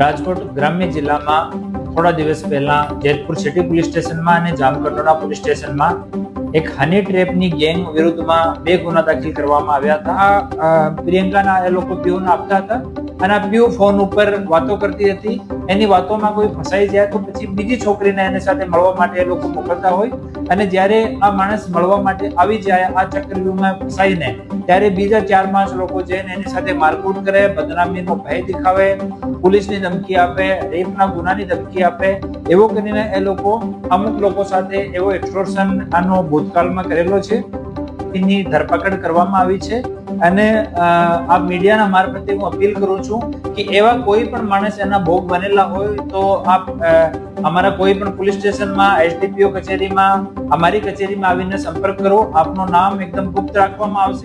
રાજકોટ ગ્રામ્ય જિલ્લામાં થોડા દિવસ પહેલા જેતપુર સિટી પોલીસ સ્ટેશનમાં અને જામકંડોરણા પોલીસ સ્ટેશનમાં એક હની ટ્રેપની ગેંગ વિરુદ્ધમાં 2 ગુના દાખલ કરવામાં આવ્યા હતા. પ્રિયંકાના એ લોકો પીઓને આપતા હતા અને આ પીઓ ફોન ઉપર વાતો કરતી હતી. એની વાતોમાં કોઈ ફસાઈ જાય તો પછી બીજી છોકરીને એની સાથે મળવા માટે એ લોકો મોકલતા હોય અને જ્યારે આ માણસ મળવા માટે આવી જાય આ ચક્રવ્યૂહમાં ફસાઈને ત્યારે બીજા 4-5 લોકો જઈને એની સાથે મારકૂટ કરે, બદનામીનો ભય દેખાવે, પોલીસની ધમકી આપે, રેપના ગુનાની ધમકી આપે. એવો કરીને એ લોકો અમુક લોકો સાથે એવો એક્સટોર્શન આનો ભૂતકાળમાં કરેલો છે. એની ધરપકડ કરવામાં આવી છે અને આ મીડિયાના મારફતે હું અપીલ કરું છું કે એવા કોઈ પણ માણસ એના ભોગ બનેલા હોય તો આપ અમારા કોઈ પણ પોલીસ સ્ટેશનમાં, એસડીપીઓ કચેરીમાં, અમારી કચેરીમાં આવીને સંપર્ક કરો. આપનું નામ એકદમ ગુપ્ત રાખવામાં આવશે.